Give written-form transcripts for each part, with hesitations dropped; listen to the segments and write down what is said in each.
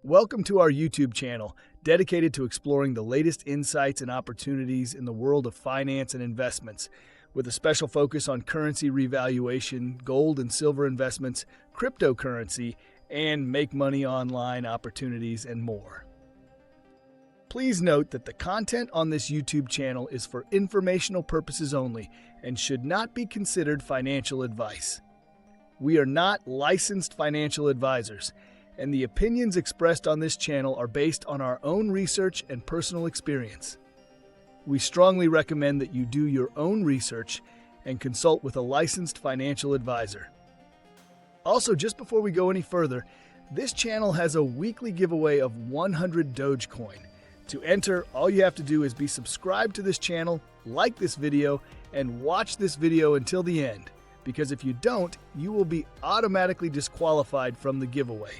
Welcome to our YouTube channel, dedicated to exploring the latest insights and opportunities in the world of finance and investments, with a special focus on currency revaluation, gold and silver investments, cryptocurrency, and make money online opportunities and more. Please note that the content on this YouTube channel is for informational purposes only and should not be considered financial advice. We are not licensed financial advisors, and the opinions expressed on this channel are based on our own research and personal experience. We strongly recommend that you do your own research and consult with a licensed financial advisor. Also, just before we go any further, this channel has a weekly giveaway of 100 Dogecoin. To enter, all you have to do is be subscribed to this channel, like this video, and watch this video until the end, because if you don't, you will be automatically disqualified from the giveaway.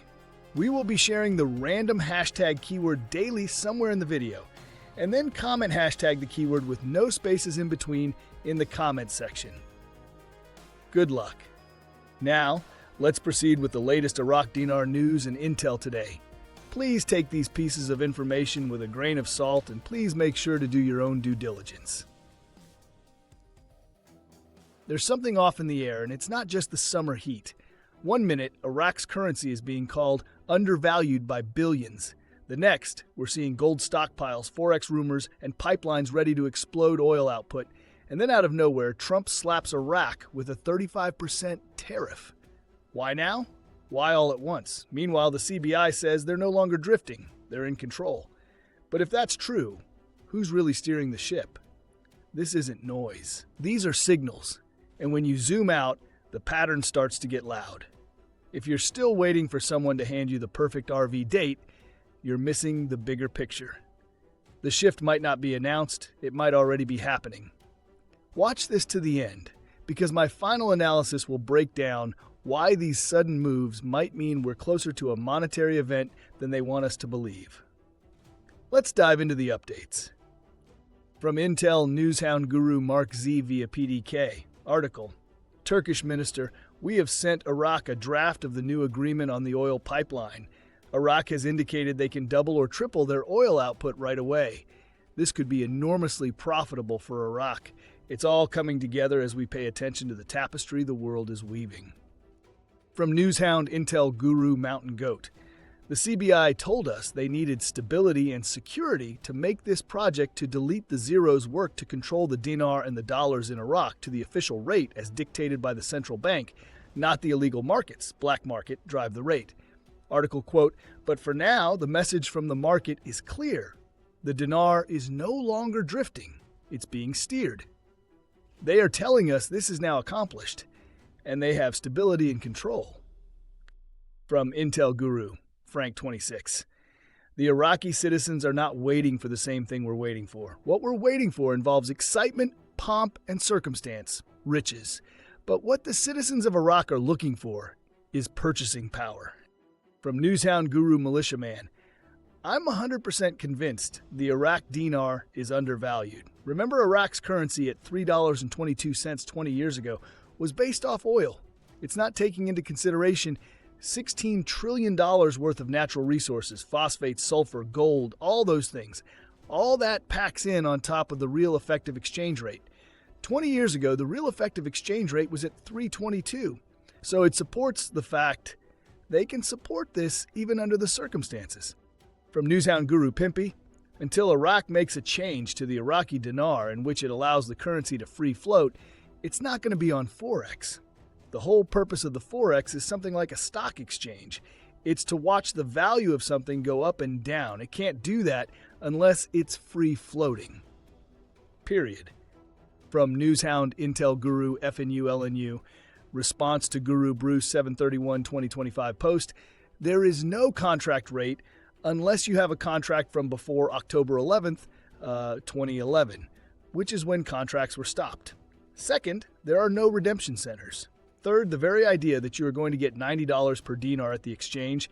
We will be sharing the random hashtag keyword daily somewhere in the video, and then comment hashtag the keyword with no spaces in between in the comment section. Good luck. Now, let's proceed with the latest Iraq dinar news and intel today. Please take these pieces of information with a grain of salt, and please make sure to do your own due diligence. There's something off in the air, and it's not just the summer heat. One minute, Iraq's currency is being called undervalued by billions. The next, we're seeing gold stockpiles, forex rumors, and pipelines ready to explode oil output. And then out of nowhere, Trump slaps Iraq with a 35% tariff. Why now? Why all at once? Meanwhile, the CBI says they're no longer drifting. They're in control. But if that's true, who's really steering the ship? This isn't noise. These are signals. And when you zoom out, the pattern starts to get loud. If you're still waiting for someone to hand you the perfect RV date, you're missing the bigger picture. The shift might not be announced. It might already be happening. Watch this to the end, because my final analysis will break down why these sudden moves might mean we're closer to a monetary event than they want us to believe. Let's dive into the updates. From Intel Newshound guru MarkZ via PDK, article, Turkish minister, we have sent Iraq a draft of the new agreement on the oil pipeline. Iraq has indicated they can double or triple their oil output right away. This could be enormously profitable for Iraq. It's all coming together as we pay attention to the tapestry the world is weaving. From Newshound Intel guru Mountain Goat, the CBI told us they needed stability and security to make this project to delete the zeros work to control the dinar and the dollars in Iraq to the official rate as dictated by the central bank, not the illegal markets, black market, drive the rate. Article quote, but for now, the message from the market is clear. The dinar is no longer drifting. It's being steered. They are telling us this is now accomplished, and they have stability and control. From Intel guru, Frank26. The Iraqi citizens are not waiting for the same thing we're waiting for. What we're waiting for involves excitement, pomp, and circumstance, riches. But what the citizens of Iraq are looking for is purchasing power. From Newshound guru Militia Man, I'm 100% convinced the Iraq dinar is undervalued. Remember, Iraq's currency at $3.22 20 years ago was based off oil. It's not taking into consideration $16 trillion worth of natural resources, phosphates, sulfur, gold, all those things. All that packs in on top of the real effective exchange rate. 20 years ago, the real effective exchange rate was at 322. So it supports the fact they can support this even under the circumstances. From Newshound guru Pimpy, until Iraq makes a change to the Iraqi dinar in which it allows the currency to free float, it's not going to be on Forex. The whole purpose of the Forex is something like a stock exchange. It's to watch the value of something go up and down. It can't do that unless it's free floating. Period. From Newshound Intel guru FNULNU, response to Guru Bruce 7/31/2025 post, there is no contract rate unless you have a contract from before October 11th, 2011, which is when contracts were stopped. Second, there are no redemption centers. Third, the very idea that you are going to get $90 per dinar at the exchange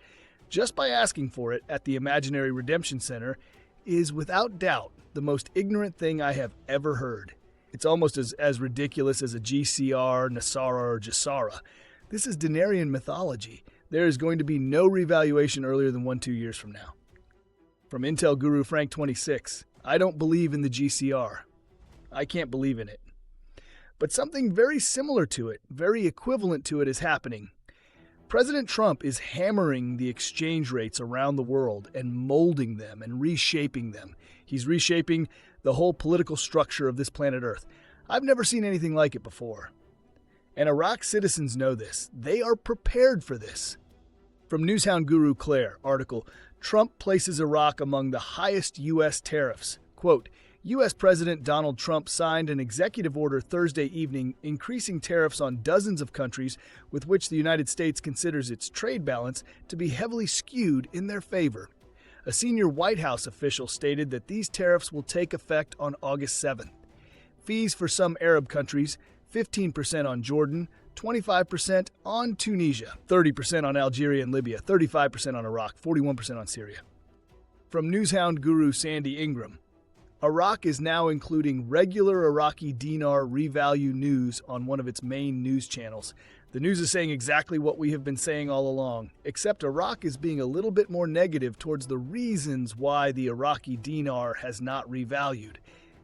just by asking for it at the imaginary redemption center is without doubt the most ignorant thing I have ever heard. It's almost as ridiculous as a GCR, Nasara, or Jasara. This is Dinarian mythology. There is going to be no revaluation earlier than 1-2 years from now. From Intel guru Frank26, I don't believe in the GCR. I can't believe in it. But something very similar to it, very equivalent to it, is happening. President Trump is hammering the exchange rates around the world and molding them and reshaping them. He's reshaping the whole political structure of this planet Earth. I've never seen anything like it before. And Iraq citizens know this. They are prepared for this. From Newshound guru Clare, article, Trump places Iraq among the highest U.S. tariffs. Quote, U.S. President Donald Trump signed an executive order Thursday evening increasing tariffs on dozens of countries with which the United States considers its trade balance to be heavily skewed in their favor. A senior White House official stated that these tariffs will take effect on August 7th. Fees for some Arab countries, 15% on Jordan, 25% on Tunisia, 30% on Algeria and Libya, 35% on Iraq, 41% on Syria. From Newshound guru Sandy Ingram, Iraq is now including regular Iraqi dinar revalue news on one of its main news channels. The news is saying exactly what we have been saying all along, except Iraq is being a little bit more negative towards the reasons why the Iraqi dinar has not revalued.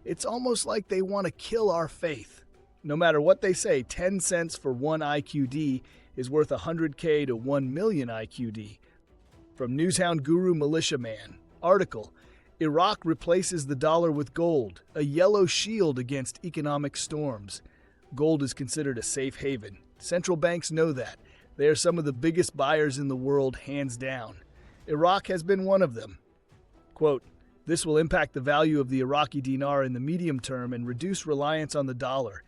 It's almost like they want to kill our faith. No matter what they say, 10 cents for 1 IQD is worth 100K to 1 million IQD. From Newshound guru Militia Man, article, Iraq replaces the dollar with gold, a yellow shield against economic storms. Gold is considered a safe haven. Central banks know that. They are some of the biggest buyers in the world, hands down. Iraq has been one of them. Quote, this will impact the value of the Iraqi dinar in the medium term and reduce reliance on the dollar.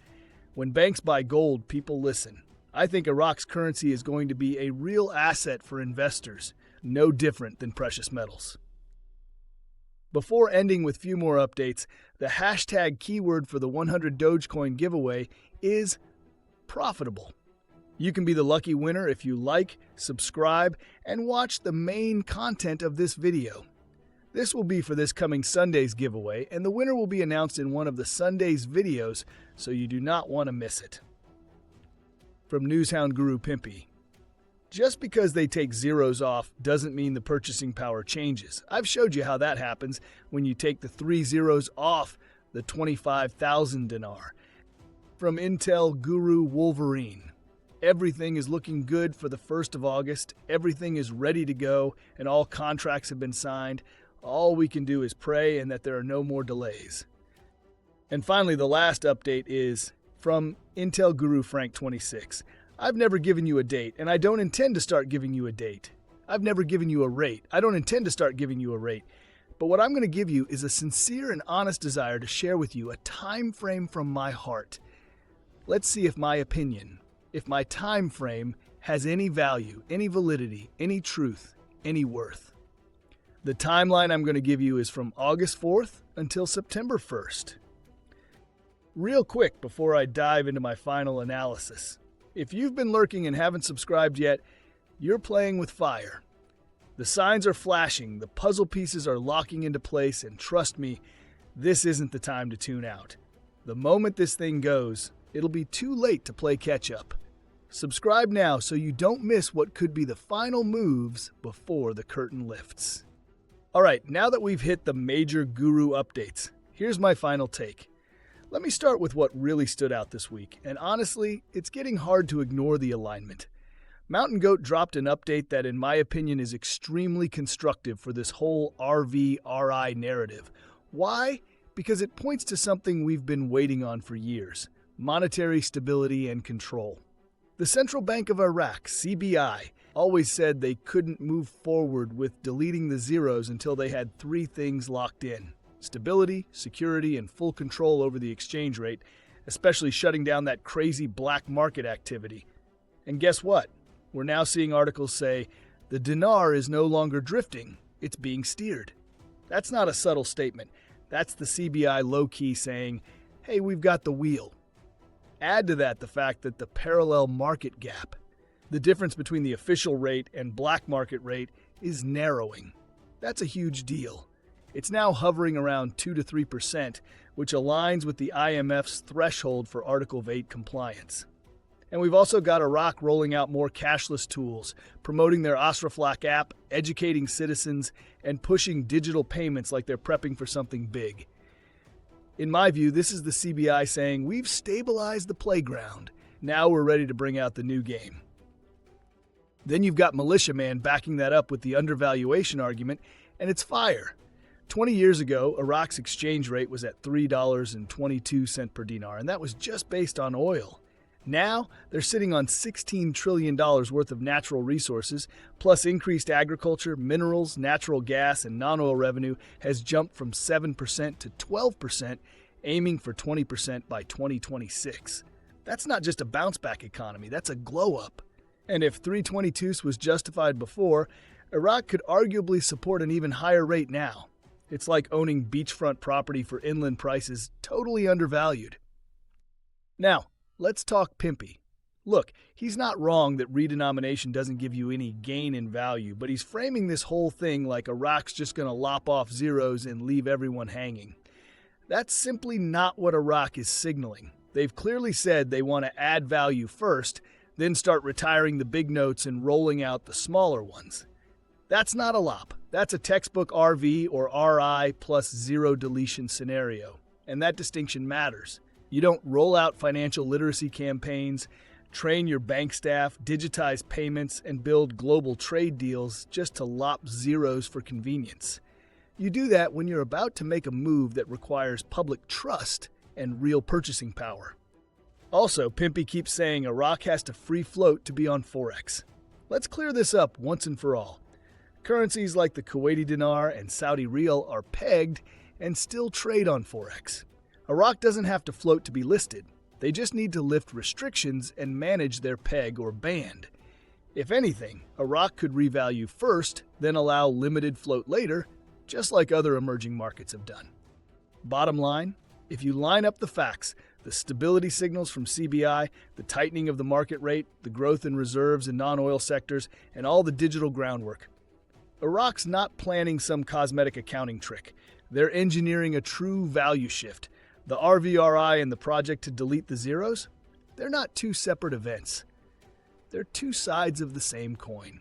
When banks buy gold, people listen. I think Iraq's currency is going to be a real asset for investors, no different than precious metals. Before ending with few more updates, the hashtag keyword for the 100 Dogecoin giveaway is profitable. You can be the lucky winner if you like, subscribe, and watch the main content of this video. This will be for this coming Sunday's giveaway, and the winner will be announced in one of the Sunday's videos, so you do not want to miss it. From Newshound guru Pimpy, just because they take zeros off doesn't mean the purchasing power changes. I've showed you how that happens when you take the 3 zeros off the 25,000 dinar. From Intel guru Wolverine, everything is looking good for the 1st of August. Everything is ready to go and all contracts have been signed. All we can do is pray and that there are no more delays. And finally, the last update is from Intel guru Frank26. I've never given you a date, and I don't intend to start giving you a date. I've never given you a rate. I don't intend to start giving you a rate. But what I'm going to give you is a sincere and honest desire to share with you a time frame from my heart. Let's see if my opinion, if my time frame has any value, any validity, any truth, any worth. The timeline I'm going to give you is from August 4th until September 1st. Real quick before I dive into my final analysis. If you've been lurking and haven't subscribed yet, you're playing with fire. The signs are flashing, the puzzle pieces are locking into place, and trust me, this isn't the time to tune out. The moment this thing goes, it'll be too late to play catch-up. Subscribe now so you don't miss what could be the final moves before the curtain lifts. Alright, now that we've hit the major guru updates, here's my final take. Let me start with what really stood out this week, and honestly, it's getting hard to ignore the alignment. Mountain Goat dropped an update that in my opinion is extremely constructive for this whole RV-RI narrative. Why? Because it points to something we've been waiting on for years: monetary stability and control. The Central Bank of Iraq, CBI, always said they couldn't move forward with deleting the zeros until they had 3 things locked in: stability, security, and full control over the exchange rate, especially shutting down that crazy black market activity. And guess what? We're now seeing articles say, the dinar is no longer drifting, it's being steered. That's not a subtle statement. That's the CBI low-key saying, hey, we've got the wheel. Add to that the fact that the parallel market gap, the difference between the official rate and black market rate, is narrowing. That's a huge deal. It's now hovering around 2 to 3%, which aligns with the IMF's threshold for Article 8 compliance. And we've also got Iraq rolling out more cashless tools, promoting their Asraflak app, educating citizens, and pushing digital payments like they're prepping for something big. In my view, this is the CBI saying, we've stabilized the playground. Now we're ready to bring out the new game. Then you've got Militia Man backing that up with the undervaluation argument, and it's fire. 20 years ago, Iraq's exchange rate was at $3.22 per dinar, and that was just based on oil. Now, they're sitting on $16 trillion worth of natural resources, plus increased agriculture, minerals, natural gas, and non-oil revenue has jumped from 7% to 12%, aiming for 20% by 2026. That's not just a bounce-back economy, that's a glow-up. And if 322 was justified before, Iraq could arguably support an even higher rate now. It's like owning beachfront property for inland prices, totally undervalued. Now, let's talk Pimpy. Look, he's not wrong that redenomination doesn't give you any gain in value, but he's framing this whole thing like Iraq's just going to lop off zeros and leave everyone hanging. That's simply not what Iraq is signaling. They've clearly said they want to add value first, then start retiring the big notes and rolling out the smaller ones. That's not a lop. That's a textbook RV or RI plus zero deletion scenario, and that distinction matters. You don't roll out financial literacy campaigns, train your bank staff, digitize payments, and build global trade deals just to lop zeros for convenience. You do that when you're about to make a move that requires public trust and real purchasing power. Also, Pimpy keeps saying Iraq has to free float to be on Forex. Let's clear this up once and for all. Currencies like the Kuwaiti dinar and Saudi riyal are pegged and still trade on Forex. Iraq doesn't have to float to be listed. They just need to lift restrictions and manage their peg or band. If anything, Iraq could revalue first, then allow limited float later, just like other emerging markets have done. Bottom line, if you line up the facts, the stability signals from CBI, the tightening of the market rate, the growth in reserves in non-oil sectors, and all the digital groundwork, Iraq's not planning some cosmetic accounting trick. They're engineering a true value shift. The RVRI and the project to delete the zeros, they're not two separate events. They're two sides of the same coin.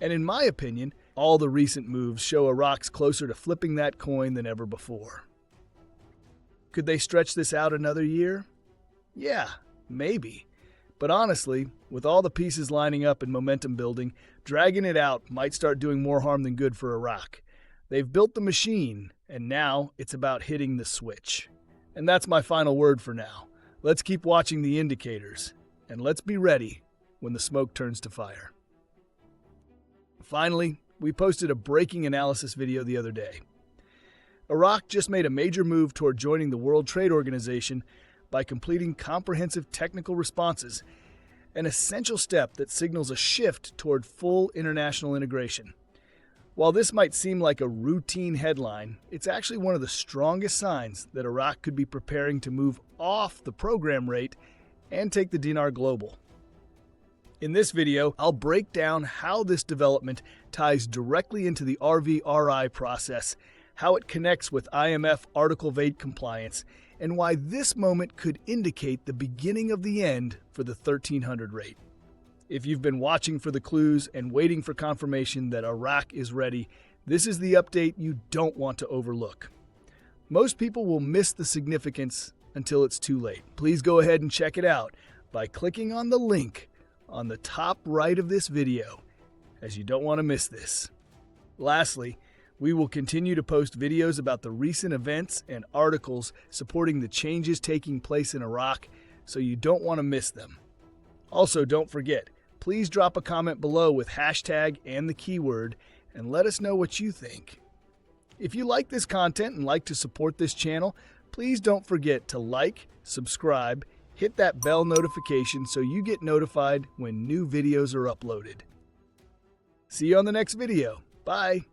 And in my opinion, all the recent moves show Iraq's closer to flipping that coin than ever before. Could they stretch this out another year? Yeah, maybe. But honestly, with all the pieces lining up and momentum building, dragging it out might start doing more harm than good for Iraq. They've built the machine, and now it's about hitting the switch. And that's my final word for now. Let's keep watching the indicators, and let's be ready when the smoke turns to fire. Finally, we posted a breaking analysis video the other day. Iraq just made a major move toward joining the World Trade Organization by completing comprehensive technical responses, an essential step that signals a shift toward full international integration. While this might seem like a routine headline, it's actually one of the strongest signs that Iraq could be preparing to move off the program rate and take the dinar global. In this video, I'll break down how this development ties directly into the RVRI process, how it connects with IMF Article of 8 compliance, and why this moment could indicate the beginning of the end for the 1300 rate. If you've been watching for the clues and waiting for confirmation that Iraq is ready, this is the update you don't want to overlook. Most people will miss the significance until it's too late. Please go ahead and check it out by clicking on the link on the top right of this video, as you don't want to miss this. Lastly, we will continue to post videos about the recent events and articles supporting the changes taking place in Iraq, so you don't want to miss them. Also, don't forget, please drop a comment below with hashtag and the keyword and let us know what you think. If you like this content and like to support this channel, please don't forget to like, subscribe, hit that bell notification so you get notified when new videos are uploaded. See you on the next video. Bye.